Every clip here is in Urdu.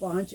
5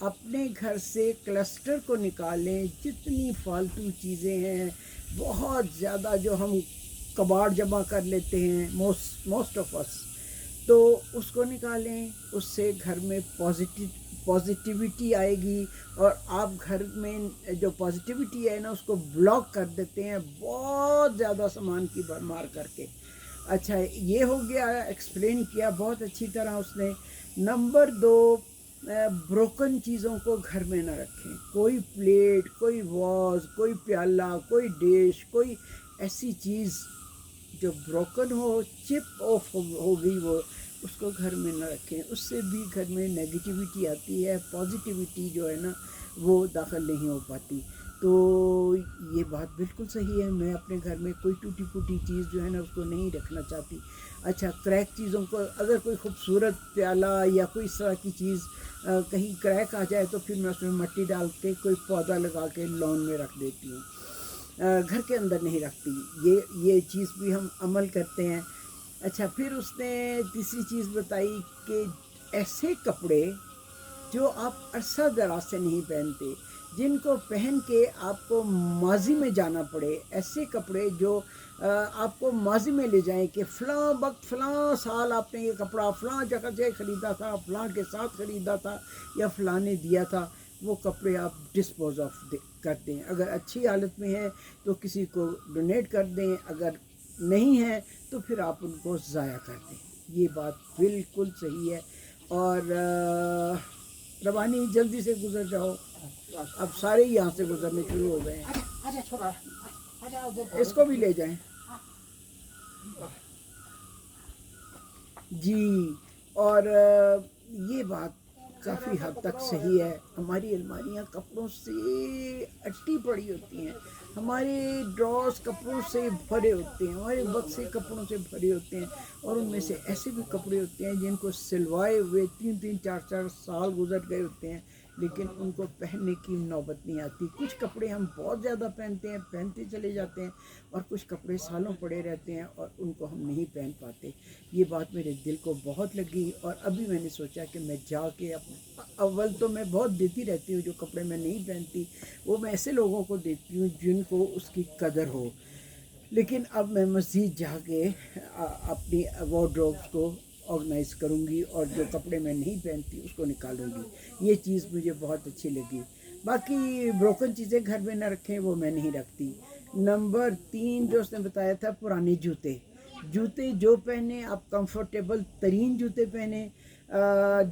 اپنے گھر سے کلسٹر کو نکالیں، جتنی فالتو چیزیں ہیں بہت زیادہ جو ہم کباڑ جمع کر لیتے ہیں موسٹ آف اس، تو اس کو نکالیں، اس سے گھر میں پازیٹیوٹی آئے گی، اور آپ گھر میں جو پازیٹیوٹی ہے نا اس کو بلاک کر دیتے ہیں بہت زیادہ سامان کی بھرمار کر کے۔ اچھا یہ ہو گیا، ایکسپلین کیا بہت اچھی طرح اس نے۔ نمبر 2، بروکن چیزوں کو گھر میں نہ رکھیں، کوئی پلیٹ، کوئی واز، کوئی پیالہ، کوئی ڈش، کوئی ایسی چیز جو بروکن ہو، چپ آف ہو گئی وہ، اس کو گھر میں نہ رکھیں، اس سے بھی گھر میں نیگیٹیوٹی آتی ہے، پازیٹیوٹی جو ہے نا وہ داخل نہیں ہو پاتی۔ تو یہ بات بالکل صحیح ہے، میں اپنے گھر میں کوئی ٹوٹی پھوٹی چیز جو ہے نا اس کو نہیں رکھنا چاہتی۔ اچھا کریک چیزوں کو، اگر کوئی خوبصورت پیالہ یا کوئی اس طرح کی چیز کہیں کریک آ جائے تو پھر میں اس میں مٹی ڈال کے کوئی پودا لگا کے لان میں رکھ دیتی ہوں، گھر کے اندر نہیں رکھتی۔ یہ چیز بھی ہم عمل کرتے ہیں۔ اچھا پھر اس نے تیسری چیز بتائی کہ ایسے کپڑے جو آپ عرصہ دراز سے نہیں پہنتے، جن کو پہن کے آپ کو ماضی میں جانا پڑے، ایسے کپڑے جو آپ کو ماضی میں لے جائیں کہ فلاں وقت فلاں سال آپ نے یہ کپڑا فلاں جگہ سے خریدا تھا، فلاں کے ساتھ خریدا تھا یا فلاں نے دیا تھا، وہ کپڑے آپ ڈسپوز آف کر دیں۔ اگر اچھی حالت میں ہیں تو کسی کو ڈونیٹ کر دیں، اگر نہیں ہیں تو پھر آپ ان کو ضائع کر دیں۔ یہ بات بالکل صحیح ہے۔ اور روانی جلدی سے گزر جاؤ، اب سارے یہاں سے گزرنے شروع ہو گئے ہیں، اس کو بھی لے جائیں۔ جی، اور یہ بات کافی حد تک صحیح ہے، ہماری الماریاں کپڑوں سے اٹی پڑی ہوتی ہیں، ہمارے ڈراز کپڑوں سے بھرے ہوتے ہیں، ہمارے بکسے کپڑوں سے بھرے ہوتے ہیں، اور ان میں سے ایسے بھی کپڑے ہوتے ہیں جن کو سلوائے ہوئے 3-4 سال گزر گئے ہوتے ہیں لیکن ان کو پہننے کی نوبت نہیں آتی۔ کچھ کپڑے ہم بہت زیادہ پہنتے ہیں، پہنتے چلے جاتے ہیں، اور کچھ کپڑے سالوں پڑے رہتے ہیں اور ان کو ہم نہیں پہن پاتے۔ یہ بات میرے دل کو بہت لگی، اور ابھی میں نے سوچا کہ میں جا کے اول تو میں بہت دیتی رہتی ہوں، جو کپڑے میں نہیں پہنتی وہ میں ایسے لوگوں کو دیتی ہوں جن کو اس کی قدر ہو، لیکن اب میں مزید جا کے اپنی وارڈروبس کو آرگنائز کروں گی، اور جو کپڑے میں نہیں پہنتی اس کو نکالوں گی۔ یہ چیز مجھے بہت اچھی لگی۔ باقی بروکن چیزیں گھر میں نہ رکھیں، وہ میں نہیں رکھتی۔ نمبر 3 جو اس نے بتایا تھا، پرانے جوتے جو پہنیں آپ کمفرٹیبل ترین جوتے پہنیں،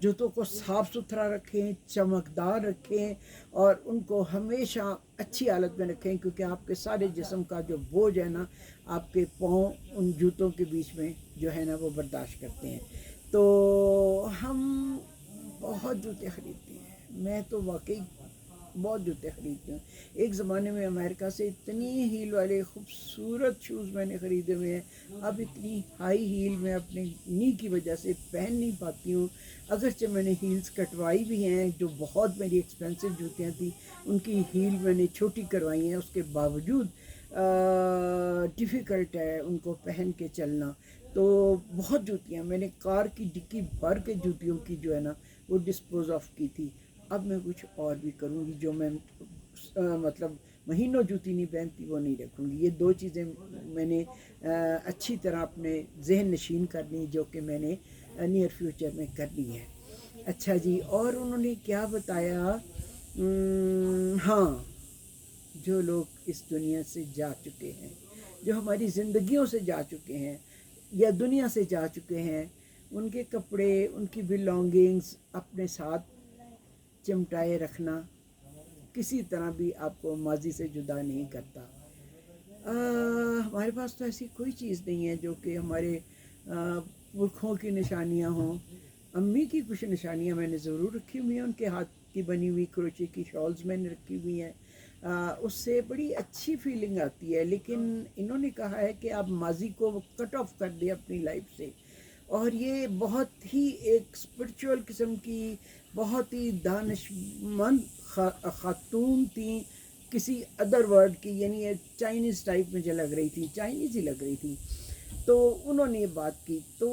جوتوں کو صاف ستھرا رکھیں، چمکدار رکھیں، اور ان کو ہمیشہ اچھی حالت میں رکھیں، کیونکہ آپ کے سارے جسم کا جو بوجھ ہے نا آپ کے پاؤں ان جوتوں کے بیچ میں جو ہے نا وہ برداشت کرتے ہیں۔ تو ہم بہت جوتے خریدتے ہیں، میں تو واقعی بہت جوتے خریدتی ہوں۔ ایک زمانے میں امریکہ سے اتنی ہیل والے خوبصورت شوز میں نے خریدے ہوئے ہیں، اب اتنی ہائی ہیل میں اپنے نی کی وجہ سے پہن نہیں پاتی ہوں، اگرچہ میں نے ہیلز کٹوائی بھی ہیں، جو بہت میری ایکسپینسو جوتیاں تھیں ان کی ہیل میں نے چھوٹی کروائی ہیں، اس کے باوجود ڈیفیکلٹ ہے ان کو پہن کے چلنا۔ تو بہت جوتیاں میں نے کار کی ڈکی بھر کے جوتیوں کی جو ہے نا وہ ڈسپوز آف کی تھی۔ اب میں کچھ اور بھی کروں گی، جو میں مطلب مہینوں جوتی نہیں پہنتی وہ نہیں رکھوں گی۔ یہ 2 چیزیں میں نے اچھی طرح اپنے ذہن نشین کرنی، جو کہ میں نے نیئر فیوچر میں کرنی ہے۔ اچھا جی، اور انہوں نے کیا بتایا، ہاں جو لوگ اس دنیا سے جا چکے ہیں، جو ہماری زندگیوں سے جا چکے ہیں یا دنیا سے جا چکے ہیں، ان کے کپڑے، ان کی بلانگنگز اپنے ساتھ چمٹائے رکھنا کسی طرح بھی آپ کو ماضی سے جدا نہیں کرتا۔ ہمارے پاس تو ایسی کوئی چیز نہیں ہے جو کہ ہمارے پرکھوں کی نشانیاں ہوں۔ امی کی کچھ نشانیاں میں نے ضرور رکھی ہوئی ہیں، ان کے ہاتھ کی بنی ہوئی کروچے کی شالز میں نے رکھی ہوئی ہیں، اس سے بڑی اچھی فیلنگ آتی ہے، لیکن انہوں نے کہا ہے کہ آپ ماضی کو کٹ آف کر دیں اپنی لائف سے، اور یہ بہت ہی ایک اسپرچول قسم کی بہت ہی دانش مند خاتون تھیں، کسی ادر ورلڈ کی، یعنی چائنیز ٹائپ مجھے لگ رہی تھی، چائنیز ہی لگ رہی تھی۔ تو انہوں نے یہ بات کی. تو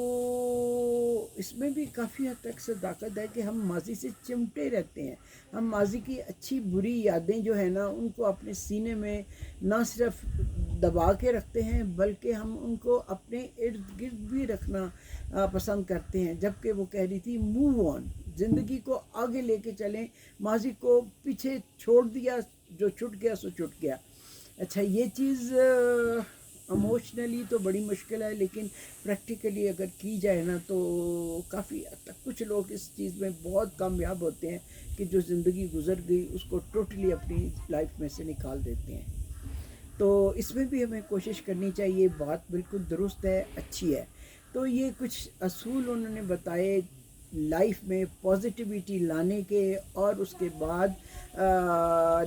اس میں بھی کافی حد تک صداقت ہے کہ ہم ماضی سے چمٹے رہتے ہیں. ہم ماضی کی اچھی بری یادیں جو ہے نا ان کو اپنے سینے میں نہ صرف دبا کے رکھتے ہیں بلکہ ہم ان کو اپنے ارد گرد بھی رکھنا پسند کرتے ہیں. جبکہ وہ کہہ رہی تھی موو آن، زندگی کو آگے لے کے چلیں، ماضی کو پیچھے چھوڑ دیا، جو چھٹ گیا سو چھٹ گیا. اچھا یہ چیز ایموشنلی تو بڑی مشکل ہے، لیکن پریکٹیکلی اگر کی جائے نا تو کافی حد تک کچھ لوگ اس چیز میں بہت کامیاب ہوتے ہیں کہ جو زندگی گزر گئی اس کو ٹوٹلی اپنی لائف میں سے نکال دیتے ہیں. تو اس میں بھی ہمیں کوشش کرنی چاہیے. بات بالکل درست ہے، اچھی ہے. تو یہ کچھ اصول انہوں نے بتائے لائف میں پازیٹیوٹی لانے کے، اور اس کے بعد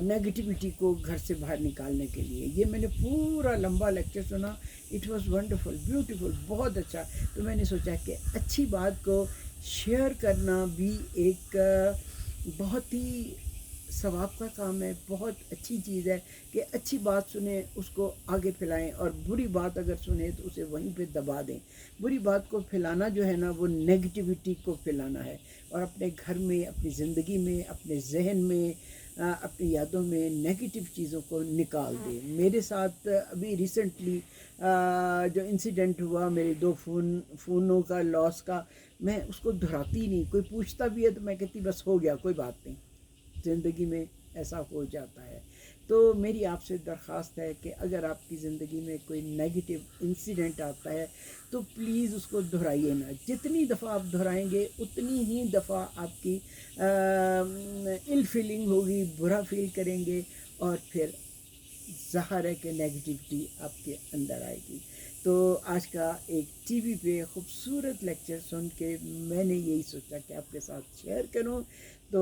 نیگیٹیوٹی کو گھر سے باہر نکالنے کے لیے. یہ میں نے پورا لمبا لیکچر سنا. اٹ واز ونڈرفل، بیوٹیفل، بہت اچھا. تو میں نے سوچا کہ اچھی بات کو شیئر کرنا بھی ایک بہت ہی ثواب کا کام ہے. بہت اچھی چیز ہے کہ اچھی بات سنیں اس کو آگے پھیلائیں، اور بری بات اگر سنیں تو اسے وہیں پہ دبا دیں. بری بات کو پھیلانا جو ہے نا وہ نیگیٹیوٹی کو پھیلانا ہے، اور اپنے گھر میں، اپنی زندگی میں، اپنے ذہن میں، اپنی یادوں میں نیگیٹو چیزوں کو نکال دیں. میرے ساتھ ابھی ریسنٹلی جو انسیڈنٹ ہوا میرے 2 فونوں کا لاس کا، میں اس کو دہراتی نہیں. کوئی پوچھتا بھی ہے تو میں کہتی بس ہو گیا، کوئی بات نہیں. زندگی میں ایسا ہو جاتا ہے. تو میری آپ سے درخواست ہے کہ اگر آپ کی زندگی میں کوئی نیگیٹو انسیڈنٹ آتا ہے تو پلیز اس کو دہرائیے نہ. جتنی دفعہ آپ دہرائیں گے اتنی ہی دفعہ آپ کی ال فیلنگ ہوگی، برا فیل کریں گے، اور پھر ظاہر ہے کہ نیگیٹیوٹی آپ کے اندر آئے گی. تو آج کا ایک ٹی وی پہ خوبصورت لیکچر سن کے میں نے یہی سوچا کہ آپ کے ساتھ شیئر کروں. تو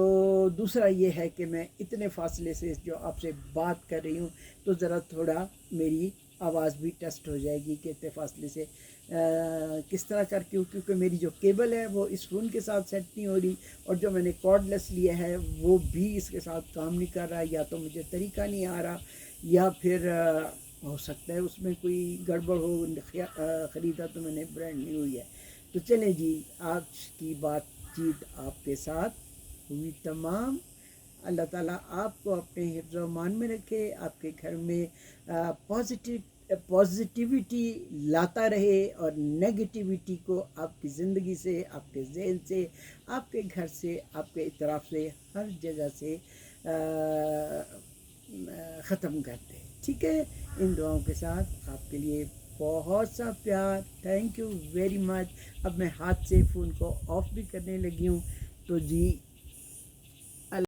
دوسرا یہ ہے کہ میں اتنے فاصلے سے جو آپ سے بات کر رہی ہوں تو ذرا تھوڑا میری آواز بھی ٹیسٹ ہو جائے گی کہ اتنے فاصلے سے کس طرح کر کے، کیونکہ میری جو کیبل ہے وہ اس فون کے ساتھ سیٹ نہیں ہو رہی، اور جو میں نے کارڈ لیس لیا ہے وہ بھی اس کے ساتھ کام نہیں کر رہا. یا تو مجھے طریقہ نہیں آ رہا، یا پھر ہو سکتا ہے اس میں کوئی گڑبڑ ہو. خریدا تو میں نے برانڈ نیو ہوئی ہے. تو چلیں جی، آج کی بات چیت آپ کے ساتھ ہوئی تمام. اللہ تعالیٰ آپ کو اپنے حفظ و امان میں رکھے، آپ کے گھر میں پازیٹیوٹی لاتا رہے، اور نیگیٹیوٹی کو آپ کی زندگی سے، آپ کے ذہن سے، آپ کے گھر سے، آپ کے اطراف سے، ہر جگہ سے ختم کر دے. ٹھیک ہے؟ ان دعاؤں کے ساتھ آپ کے لیے بہت سا پیار. Thank you very much. اب میں ہاتھ سے فون کو آف بھی کرنے لگی ہوں. تو جی